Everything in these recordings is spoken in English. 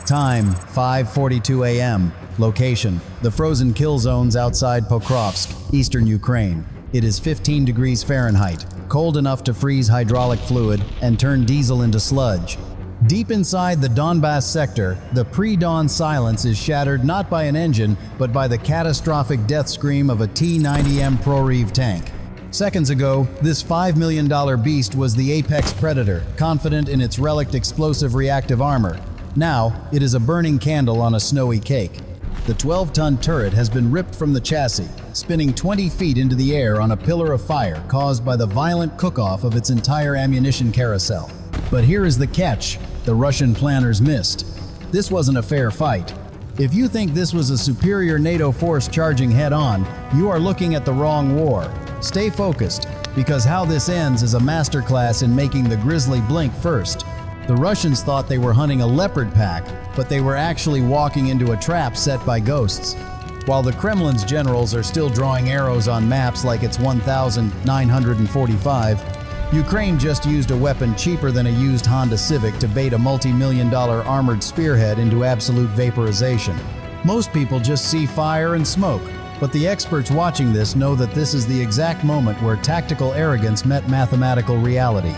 Time, 5:42 a.m. Location, the frozen kill zones outside Pokrovsk, eastern Ukraine. It is 15 degrees Fahrenheit, cold enough to freeze hydraulic fluid and turn diesel into sludge. Deep inside the Donbass sector, the pre-dawn silence is shattered not by an engine, but by the catastrophic death scream of a T-90M Proryev tank. Seconds ago, this $5 million beast was the apex predator, confident in its relict explosive reactive armor. Now, it is a burning candle on a snowy cake. The 12-ton turret has been ripped from the chassis, spinning 20 feet into the air on a pillar of fire caused by the violent cook-off of its entire ammunition carousel. But here is the catch: the Russian planners missed. This wasn't a fair fight. If you think this was a superior NATO force charging head-on, you are looking at the wrong war. Stay focused, because how this ends is a masterclass in making the grizzly blink first. The Russians thought they were hunting a leopard pack, but they were actually walking into a trap set by ghosts. While the Kremlin's generals are still drawing arrows on maps like it's 1945, Ukraine just used a weapon cheaper than a used Honda Civic to bait a multi-million-dollar armored spearhead into absolute vaporization. Most people just see fire and smoke, but the experts watching this know that this is the exact moment where tactical arrogance met mathematical reality.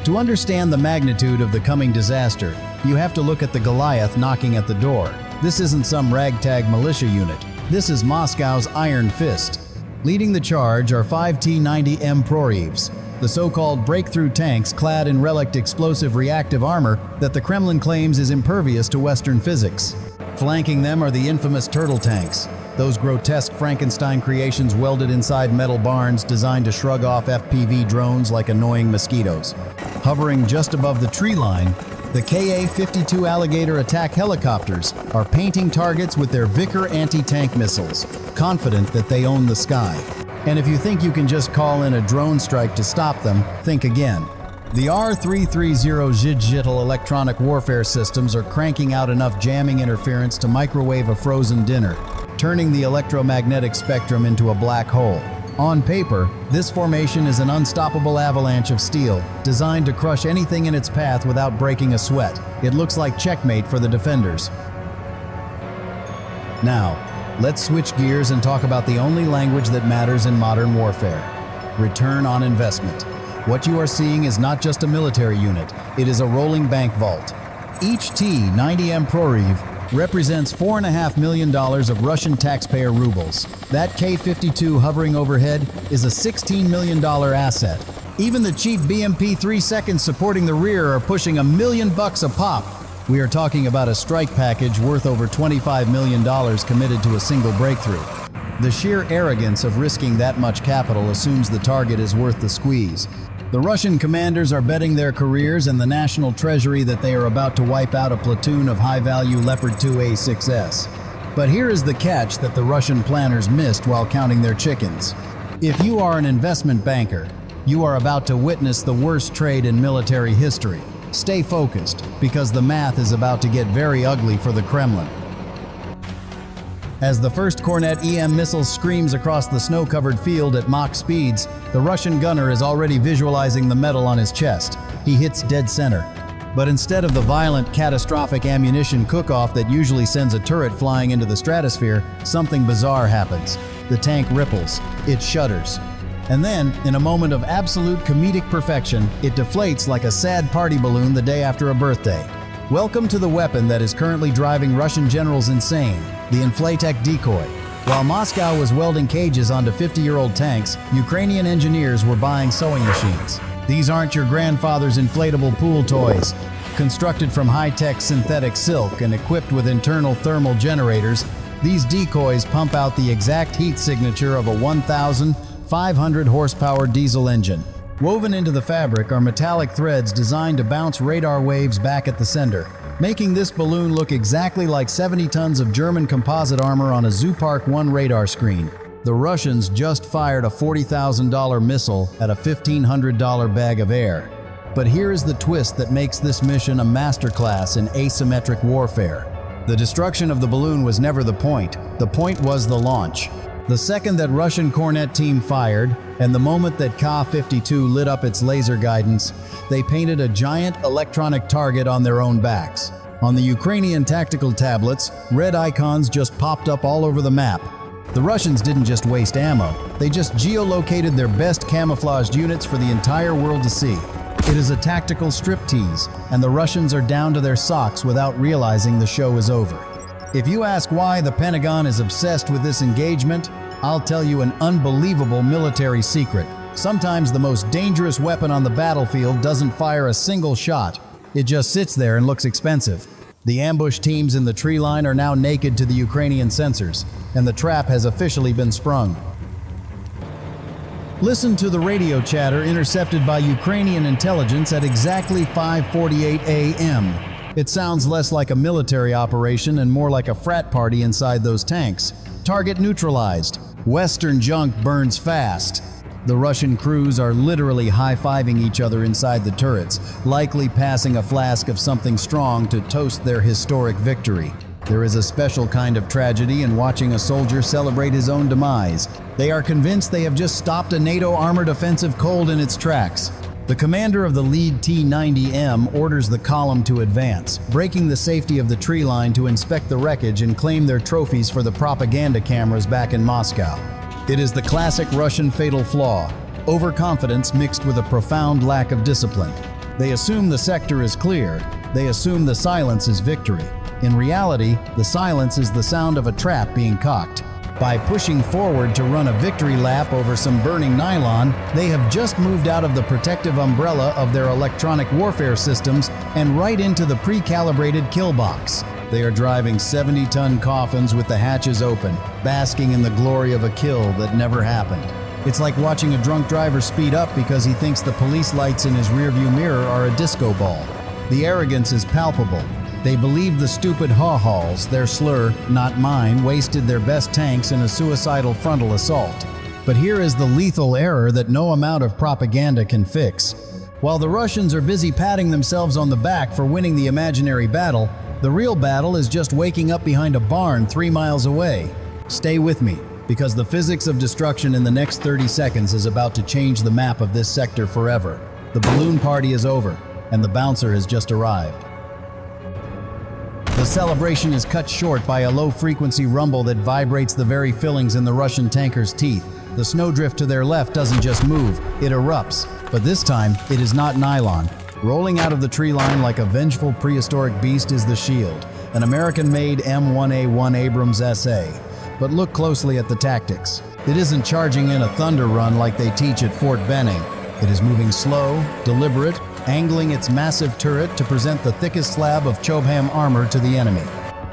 To understand the magnitude of the coming disaster, you have to look at the Goliath knocking at the door. This isn't some ragtag militia unit. This is Moscow's Iron Fist. Leading the charge are 5 T-90M Proryevs, the so-called breakthrough tanks clad in relict explosive reactive armor that the Kremlin claims is impervious to Western physics. Flanking them are the infamous turtle tanks, those grotesque Frankenstein creations welded inside metal barns designed to shrug off FPV drones like annoying mosquitoes. Hovering just above the tree line, the Ka-52 Alligator attack helicopters are painting targets with their Vickers anti-tank missiles, confident that they own the sky. And if you think you can just call in a drone strike to stop them, think again. The R-330 digital electronic warfare systems are cranking out enough jamming interference to microwave a frozen dinner, turning the electromagnetic spectrum into a black hole. On paper, this formation is an unstoppable avalanche of steel, designed to crush anything in its path without breaking a sweat. It looks like checkmate for the defenders. Now, let's switch gears and talk about the only language that matters in modern warfare: return on investment. What you are seeing is not just a military unit, it is a rolling bank vault. Each T-90M Proryev represents $4.5 million of Russian taxpayer rubles. That K-52 hovering overhead is a $16 million asset. Even the cheap BMP-3 seconds supporting the rear are pushing $1 million a pop. We are talking about a strike package worth over $25 million committed to a single breakthrough. The sheer arrogance of risking that much capital assumes the target is worth the squeeze. The Russian commanders are betting their careers and the national treasury that they are about to wipe out a platoon of high-value Leopard 2A6S. But here is the catch that the Russian planners missed while counting their chickens. If you are an investment banker, you are about to witness the worst trade in military history. Stay focused, because the math is about to get very ugly for the Kremlin. As the first Kornet EM missile screams across the snow-covered field at Mach speeds, the Russian gunner is already visualizing the metal on his chest. He hits dead center. But instead of the violent, catastrophic ammunition cook-off that usually sends a turret flying into the stratosphere, something bizarre happens. The tank ripples. It shudders. And then, in a moment of absolute comedic perfection, it deflates like a sad party balloon the day after a birthday. Welcome to the weapon that is currently driving Russian generals insane, the Inflatech decoy. While Moscow was welding cages onto 50-year-old tanks, Ukrainian engineers were buying sewing machines. These aren't your grandfather's inflatable pool toys. Constructed from high-tech synthetic silk and equipped with internal thermal generators, these decoys pump out the exact heat signature of a 1,500 horsepower diesel engine. Woven into the fabric are metallic threads designed to bounce radar waves back at the sender, making this balloon look exactly like 70 tons of German composite armor on a Zoo Park 1 radar screen. The Russians just fired a $40,000 missile at a $1,500 bag of air. But here is the twist that makes this mission a masterclass in asymmetric warfare. The destruction of the balloon was never the point. The point was the launch. The second that Russian Cornet team fired, and the moment that Ka-52 lit up its laser guidance, they painted a giant electronic target on their own backs. On the Ukrainian tactical tablets, red icons just popped up all over the map. The Russians didn't just waste ammo, they just geolocated their best camouflaged units for the entire world to see. It is a tactical striptease, and the Russians are down to their socks without realizing the show is over. If you ask why the Pentagon is obsessed with this engagement, I'll tell you an unbelievable military secret. Sometimes the most dangerous weapon on the battlefield doesn't fire a single shot. It just sits there and looks expensive. The ambush teams in the tree line are now naked to the Ukrainian sensors, and the trap has officially been sprung. Listen to the radio chatter intercepted by Ukrainian intelligence at exactly 5:48 a.m. It sounds less like a military operation and more like a frat party inside those tanks. Target neutralized. Western junk burns fast. The Russian crews are literally high-fiving each other inside the turrets, likely passing a flask of something strong to toast their historic victory. There is a special kind of tragedy in watching a soldier celebrate his own demise. They are convinced they have just stopped a NATO armored offensive cold in its tracks. The commander of the lead T-90M orders the column to advance, breaking the safety of the tree line to inspect the wreckage and claim their trophies for the propaganda cameras back in Moscow. It is the classic Russian fatal flaw, overconfidence mixed with a profound lack of discipline. They assume the sector is clear. They assume the silence is victory. In reality, the silence is the sound of a trap being cocked. By pushing forward to run a victory lap over some burning nylon, they have just moved out of the protective umbrella of their electronic warfare systems and right into the pre-calibrated kill box. They are driving 70-ton coffins with the hatches open, basking in the glory of a kill that never happened. It's like watching a drunk driver speed up because he thinks the police lights in his rearview mirror are a disco ball. The arrogance is palpable. They believe the stupid haw-haws, their slur, not mine, wasted their best tanks in a suicidal frontal assault. But here is the lethal error that no amount of propaganda can fix. While the Russians are busy patting themselves on the back for winning the imaginary battle, the real battle is just waking up behind a barn 3 miles away. Stay with me, because the physics of destruction in the next 30 seconds is about to change the map of this sector forever. The balloon party is over, and the bouncer has just arrived. The celebration is cut short by a low-frequency rumble that vibrates the very fillings in the Russian tanker's teeth. The snowdrift to their left doesn't just move, it erupts. But this time, it is not nylon. Rolling out of the tree line like a vengeful prehistoric beast is the Shield, an American-made M1A1 Abrams SA. But look closely at the tactics. It isn't charging in a thunder run like they teach at Fort Benning. It is moving slow, deliberate, angling its massive turret to present the thickest slab of Chobham armor to the enemy.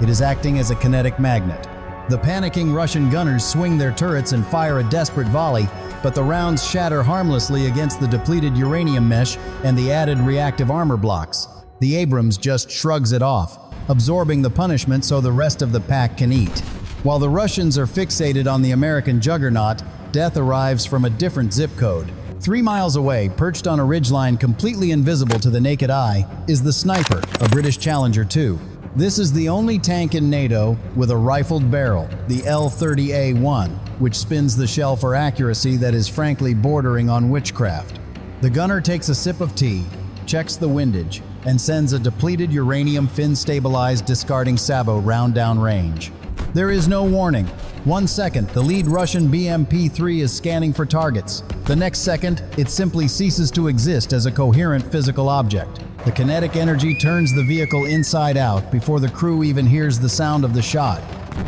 It is acting as a kinetic magnet. The panicking Russian gunners swing their turrets and fire a desperate volley, but the rounds shatter harmlessly against the depleted uranium mesh and the added reactive armor blocks. The Abrams just shrugs it off, absorbing the punishment so the rest of the pack can eat. While the Russians are fixated on the American juggernaut, death arrives from a different zip code. 3 miles away, perched on a ridgeline completely invisible to the naked eye, is the Sniper, a British Challenger 2. This is the only tank in NATO with a rifled barrel, the L-30A1, which spins the shell for accuracy that is frankly bordering on witchcraft. The gunner takes a sip of tea, checks the windage, and sends a depleted uranium fin-stabilized discarding sabot round down range. There is no warning. 1 second, the lead Russian BMP-3 is scanning for targets. The next second, it simply ceases to exist as a coherent physical object. The kinetic energy turns the vehicle inside out before the crew even hears the sound of the shot.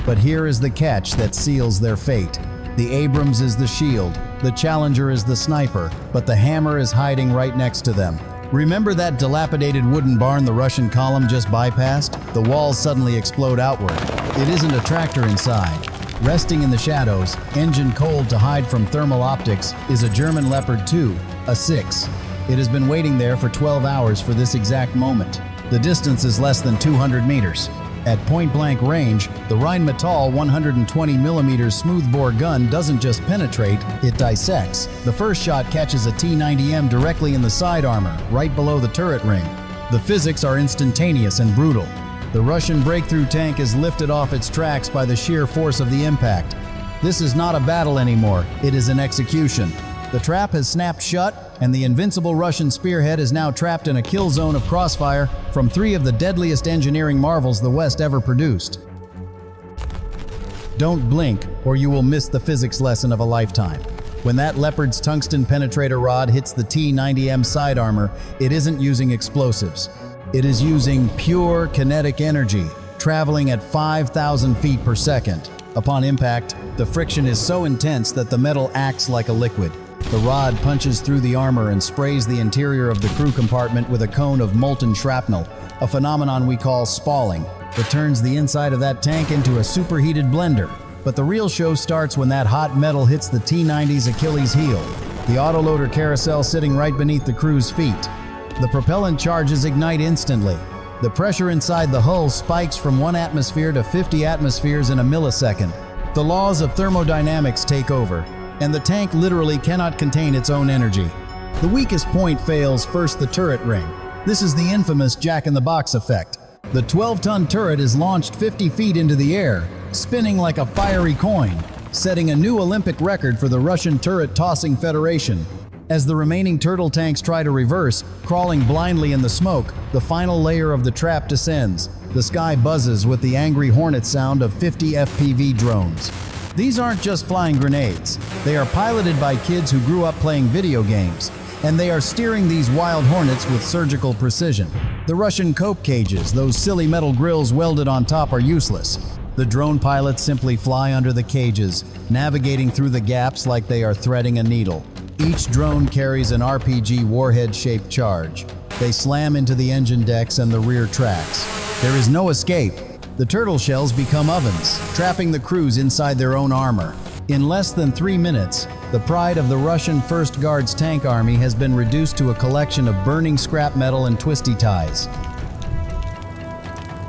But here is the catch that seals their fate. The Abrams is the Shield, the Challenger is the Sniper, but the Hammer is hiding right next to them. Remember that dilapidated wooden barn the Russian column just bypassed? The walls suddenly explode outward. It isn't a tractor inside. Resting in the shadows, engine cold to hide from thermal optics, is a German Leopard 2, a 6. It has been waiting there for 12 hours for this exact moment. The distance is less than 200 meters. At point-blank range, the Rheinmetall 120mm smoothbore gun doesn't just penetrate, it dissects. The first shot catches a T-90M directly in the side armor, right below the turret ring. The physics are instantaneous and brutal. The Russian breakthrough tank is lifted off its tracks by the sheer force of the impact. This is not a battle anymore, it is an execution. The trap has snapped shut, and the invincible Russian spearhead is now trapped in a kill zone of crossfire from 3 of the deadliest engineering marvels the West ever produced. Don't blink, or you will miss the physics lesson of a lifetime. When that Leopard's tungsten penetrator rod hits the T-90M side armor, it isn't using explosives. It is using pure kinetic energy, traveling at 5,000 feet per second. Upon impact, the friction is so intense that the metal acts like a liquid. The rod punches through the armor and sprays the interior of the crew compartment with a cone of molten shrapnel, a phenomenon we call spalling. It turns the inside of that tank into a superheated blender. But the real show starts when that hot metal hits the T-90's Achilles heel, the autoloader carousel sitting right beneath the crew's feet. The propellant charges ignite instantly. The pressure inside the hull spikes from 1 atmosphere to 50 atmospheres in a millisecond. The laws of thermodynamics take over, and the tank literally cannot contain its own energy. The weakest point fails first, the turret ring. This is the infamous jack-in-the-box effect. The 12-ton turret is launched 50 feet into the air, spinning like a fiery coin, setting a new Olympic record for the Russian Turret Tossing Federation. As the remaining turtle tanks try to reverse, crawling blindly in the smoke, the final layer of the trap descends. The sky buzzes with the angry hornet sound of 50 FPV drones. These aren't just flying grenades. They are piloted by kids who grew up playing video games, and they are steering these wild hornets with surgical precision. The Russian cope cages, those silly metal grills welded on top, are useless. The drone pilots simply fly under the cages, navigating through the gaps like they are threading a needle. Each drone carries an RPG warhead-shaped charge. They slam into the engine decks and the rear tracks. There is no escape. The turtle shells become ovens, trapping the crews inside their own armor. In less than 3 minutes, the pride of the Russian First Guards tank army has been reduced to a collection of burning scrap metal and twisty ties.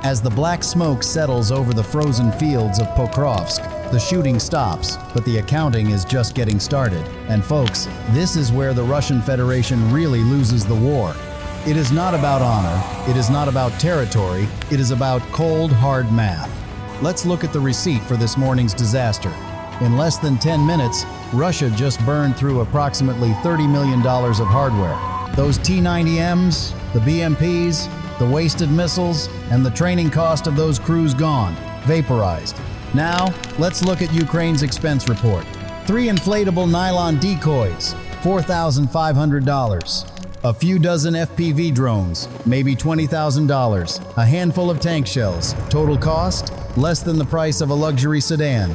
As the black smoke settles over the frozen fields of Pokrovsk, the shooting stops, but the accounting is just getting started. And folks, this is where the Russian Federation really loses the war. It is not about honor, it is not about territory, it is about cold, hard math. Let's look at the receipt for this morning's disaster. In less than 10 minutes, Russia just burned through approximately $30 million of hardware. Those T-90Ms, the BMPs, the wasted missiles, and the training cost of those crews gone, vaporized. Now, let's look at Ukraine's expense report. 3 inflatable nylon decoys, $4,500. A few dozen FPV drones, maybe $20,000. A handful of tank shells. Total cost? Less than the price of a luxury sedan.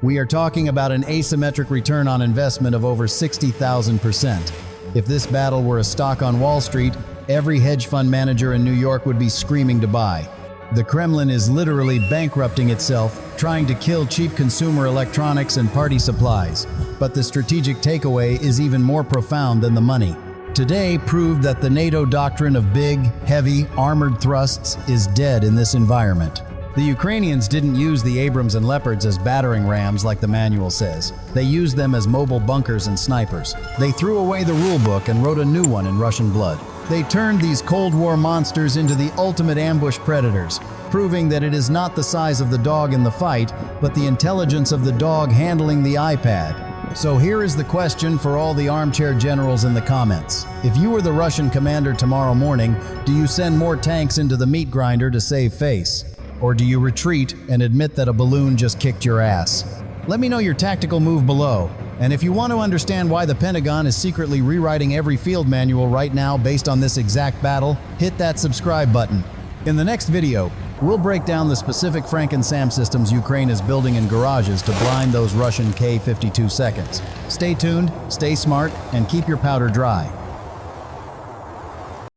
We are talking about an asymmetric return on investment of over 60,000%. If this battle were a stock on Wall Street, every hedge fund manager in New York would be screaming to buy. The Kremlin is literally bankrupting itself, trying to kill cheap consumer electronics and party supplies. But the strategic takeaway is even more profound than the money. Today proved that the NATO doctrine of big, heavy, armored thrusts is dead in this environment. The Ukrainians didn't use the Abrams and Leopards as battering rams like the manual says. They used them as mobile bunkers and snipers. They threw away the rulebook and wrote a new one in Russian blood. They turned these Cold War monsters into the ultimate ambush predators, proving that it is not the size of the dog in the fight, but the intelligence of the dog handling the iPad. So here is the question for all the armchair generals in the comments. If you were the Russian commander tomorrow morning, do you send more tanks into the meat grinder to save face? Or do you retreat and admit that a balloon just kicked your ass? Let me know your tactical move below. And if you want to understand why the Pentagon is secretly rewriting every field manual right now based on this exact battle, hit that subscribe button. In the next video, we'll break down the specific Franken-SAM systems Ukraine is building in garages to blind those Russian K-52 seconds. Stay tuned, stay smart, and keep your powder dry.